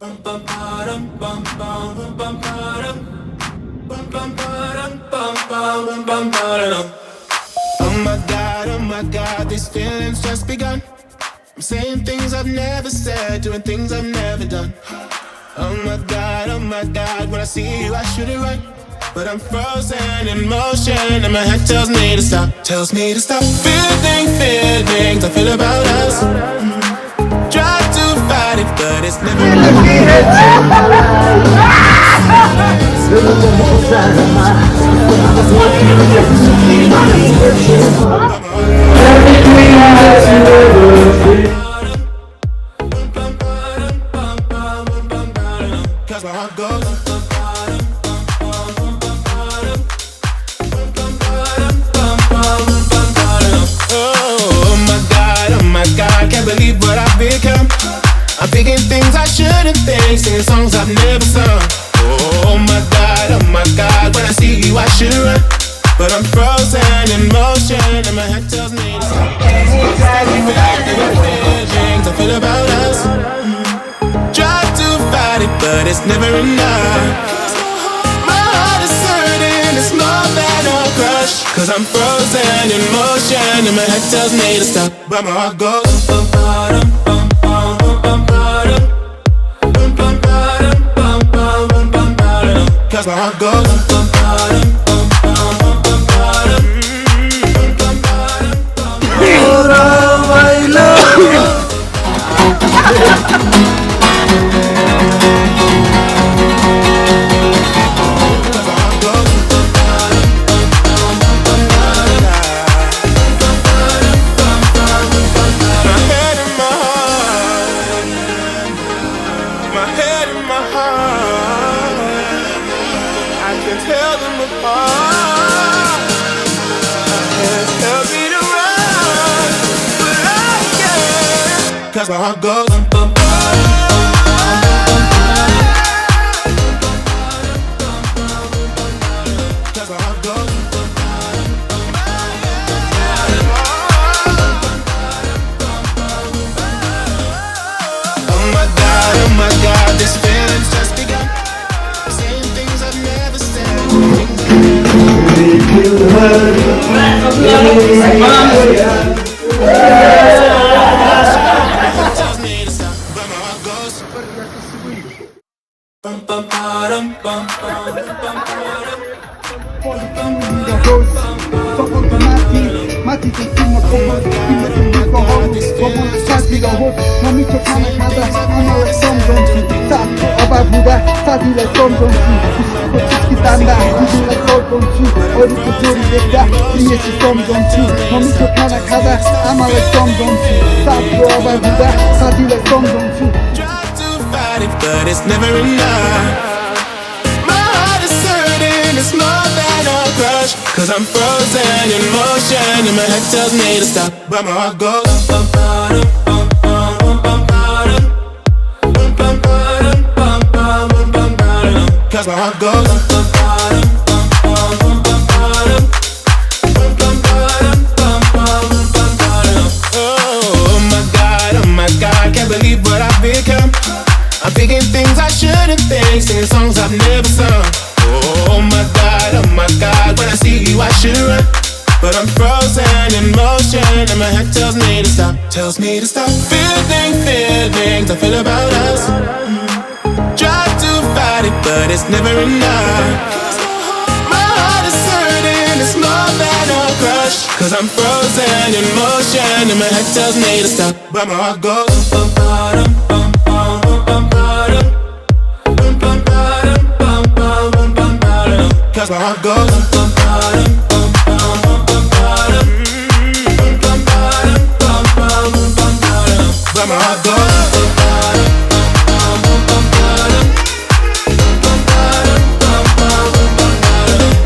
Oh my God, these feelings just begun. I'm saying things I've never said, doing things I've never done. Oh my God, when I see you I should it right. But I'm frozen in motion and my head tells me to stop. Tells me to stop feelings I feel about us. Try to fight it, but it's never cause my heart goes. Oh my God, can't believe what I've become. I'm thinking things I shouldn't think, singing songs I've never sung. Oh my God, when I see you I should run. But I'm frozen in motion and my head tells me to stop. Feelings I feel about us. Try to fight it, but it's never enough. My heart is hurting, it's more than a crush. Cause I'm frozen in motion and my head tells me to stop. But my heart goes. Cause my heart goes. Tell them apart. Can't tell me to run, but I can. Cause my heart goes. Cause my heart goes. Oh my God, this feeling's just begun. Saying things I've never said. Tells me to stop, but my heart goes. Mati to see my cover, in the big hole, bubble chassis go hope, mommy to come and have I'm a some donkey, tap, about Buddha, Tati like some donkey, Kitanda, you like some donkey, or you could do it that, yes, some donkey, mommy to come and have I'm a some donkey, tap, about Buddha, Tati like some donkey. Try to fight it, but it's never enough. My heart is hurting, it's more than a crush. Cause I'm frozen in motion and my head tells me to stop, but my heart goes. Cause my heart goes. Oh my God, can't believe what I've become. I'm thinking things I shouldn't think, singing songs I've never sung. Oh my God, when I see you I should run. But I'm frozen in motion and my head tells me to stop. Tells me to stop feelings I feel about us. Try to fight it, but it's never enough. My heart is hurting, it's more than a crush. Cause I'm frozen in motion and my head tells me to stop, but my heart goes. Cause my heart goes. But my heart goes.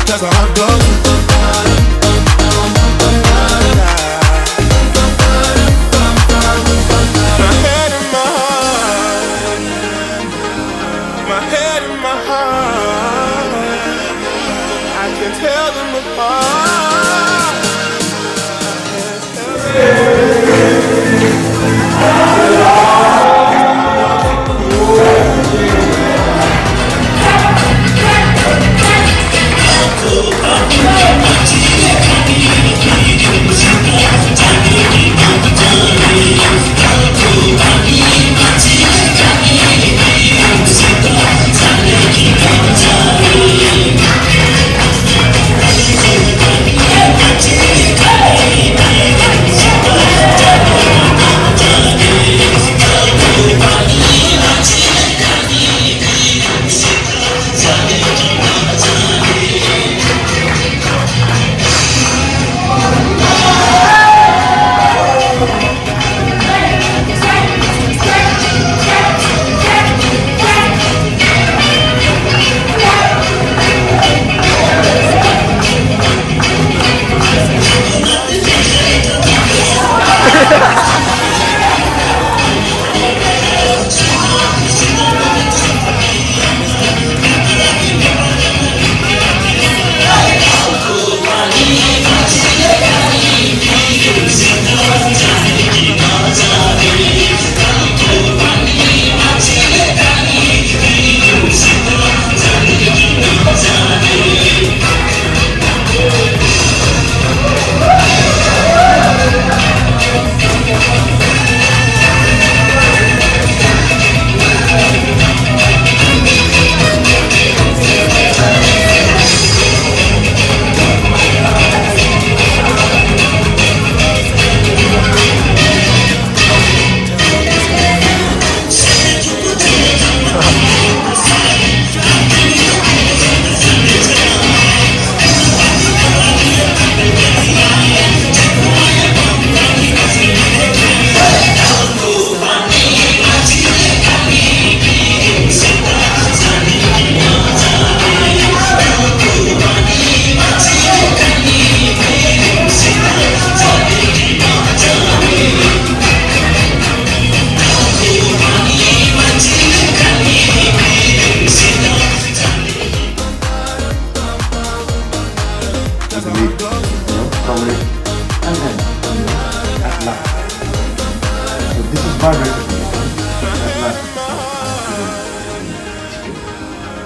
Cause my heart goes. My head and my heart. My head and my heart. I can tell them apart.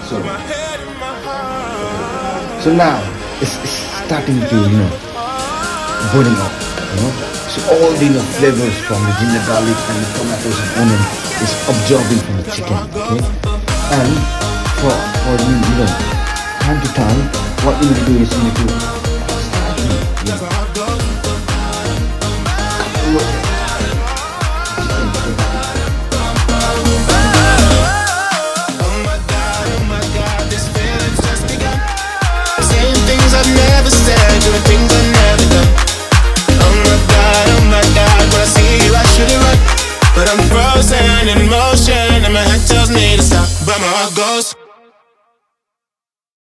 So, so now it's starting to boiling up. So all the flavors from the ginger garlic and the tomatoes and onion is absorbing from the chicken. Okay, and for time to time, what you need to do is you need to I've never said, doing things I've never done. Oh my God, when I see you I should it right, but I'm frozen in motion and my head tells me to stop, but my heart goes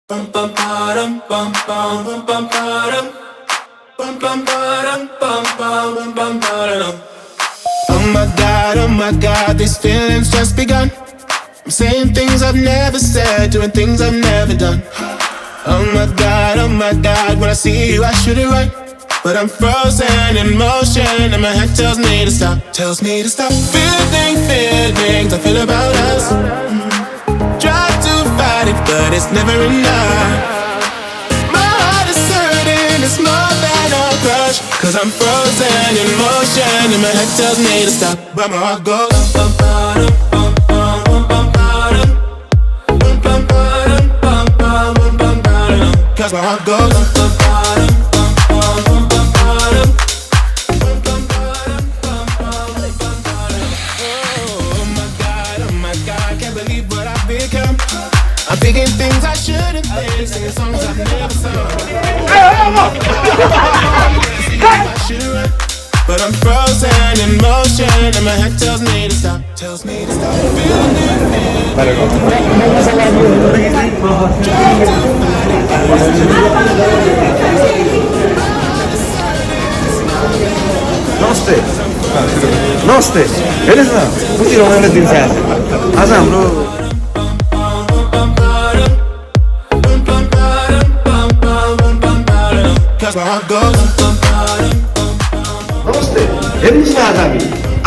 bum bum bum bum bum bum bum bum bum bum bum bum bum. Oh my God, these feelings just begun. I'm saying things I've never said, doing things I've never done. Oh my God, when I see you I shoot it right, but I'm frozen in motion and my head tells me to stop, feeling feelings I feel about us. Try to fight it, but it's never enough. My heart is hurting, it's more than a crush, cause I'm frozen in motion and my head tells me to stop, but my heart goes bum bum bum bum bum bum. Cause my heart goes oh my God, can't believe what I've become. I'm thinking things I shouldn't think, singing songs I've never sung. I should run, but I'm frozen in motion and my head tells me to stop, नमस्ते नमस्ते हेर्नुहोस् न कति रमाइलो दिन छ आज हाम्रो नमस्ते हेर्नुहोस् न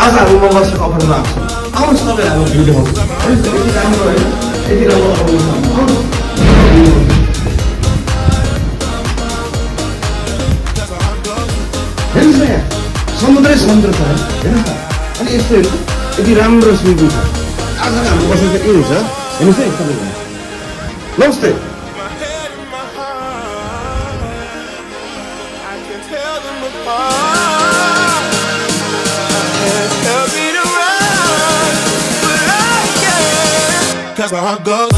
आज हामी मङ्गलको अफरमा आउनुहोस् तपाईँ हाम्रो भिडियो यति राम्रो होइन यति राम्रो हेर्नुहोस् न यहाँ समुद्रै समुद्र छ हेर्नुहोस् न अनि यस्तो यति राम्रो स्विमिङ छ आज हाम्रो बसेर चाहिँ के हुन्छ हेर्नुहोस् है तपाईँको नमस्ते Cause my heart goes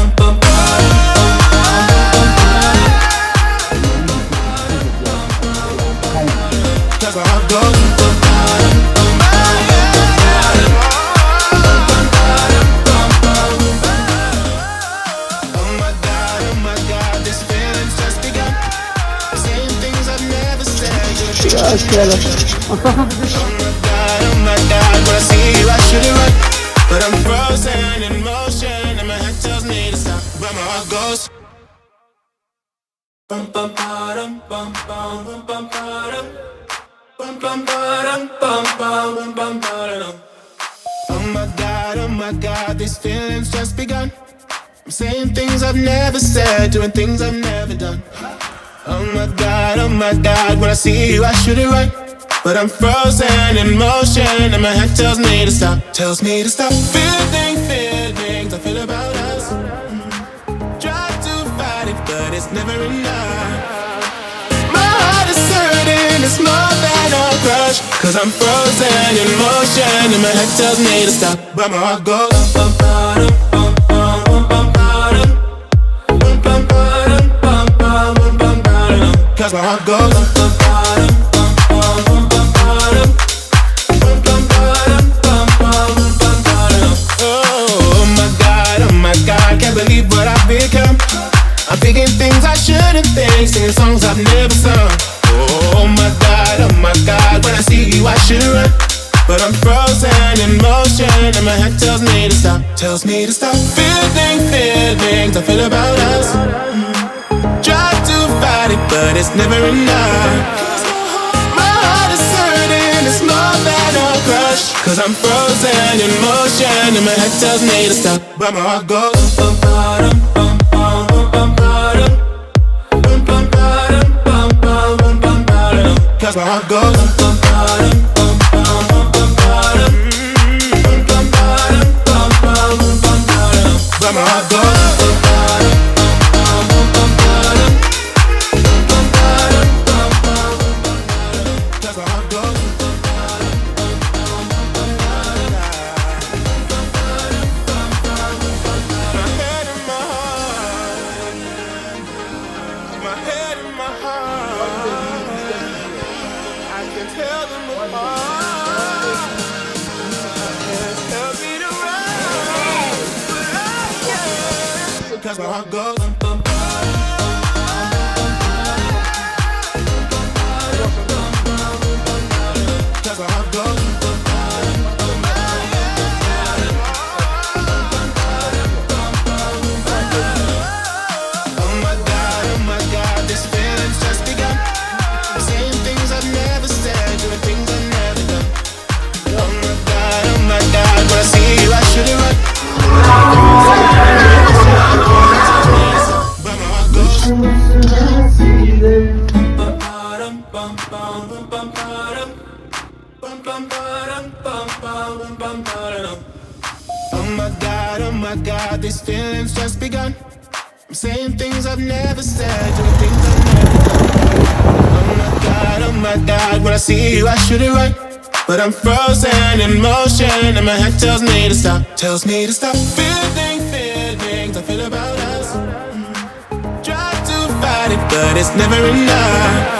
Cause my heart goes oh my God, this feeling's just begun. Saying things I've never said. Oh my God, when I see you I should it right, but I'm frozen in motion and my head tells me to stop, but my heart goes bum bum bum bum bum bum bum bum bum bum bum bum. Oh my God, these feelings just begun. I'm saying things I've never said, doing things I've never done. Oh my God, when I see you I shoot it right, but I'm frozen in motion and my head tells me to stop, feeling feelings I feel about us. Try to fight it, but it's never enough. My heart is hurting, it's more than a crush, cause I'm frozen in motion and my head tells me to stop, but my heart goes bum bum bum bum bum bum bum bum bum. Cause my heart goes bum bum bum bum bum. Oh my God, can't believe what I've become. I'm thinking things I shouldn't think, singing songs I've never sung. Oh my God, when I see you I should run, but I'm frozen in motion and my head tells me to stop, feeling feelings I feel about us. Try to fight it, but it's never enough. My heart is hurting, it's more than a crush, cause I'm frozen in motion and my head tells me to stop, but my heart goes bum bum bum. That's my heart goes. But my heart goes. That's my heart goes. My head and my heart. My head and my heart. I can tell them apart. Tell me to run, but I can't. That's my heart goes. That's my heart goes. Oh my God, this feeling's just begun. Saying things I've never said, doing things I've never done. Oh my God, when I see you, I should've run. But my heart goes. Oh my God, these feelings just begun. I'm saying things I've never said, doing things I've never done. Oh my God, when I see you, I should've run. But I'm frozen in motion, and my head tells me to stop. Tells me to stop feeling feelings I feel about us. Try to fight it, but it's never enough.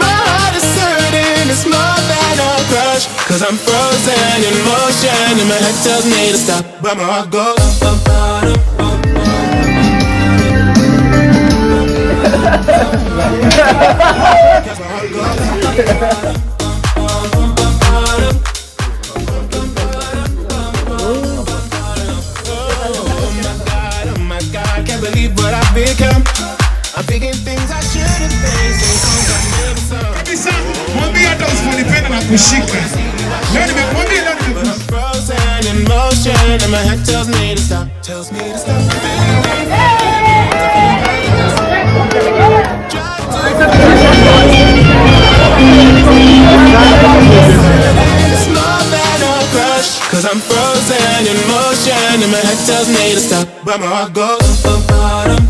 My heart is hurting, it's more than a crush. Cause I'm frozen in motion, and my head tells me to stop. But my heart goes. Cause my heart goes. Oh my God, can't believe what I've become. I'm thinking things I shouldn't think, saying songs I've never sung. Kabisa, mwambie hata usiponipenda na kushika. Leo nimemwambia leo But I'm frozen in motion, and my head tells me to stop. Tells me to stop feeling. It's more than a crush, cause I'm frozen in motion, and my head tells me to stop. But my heart goes.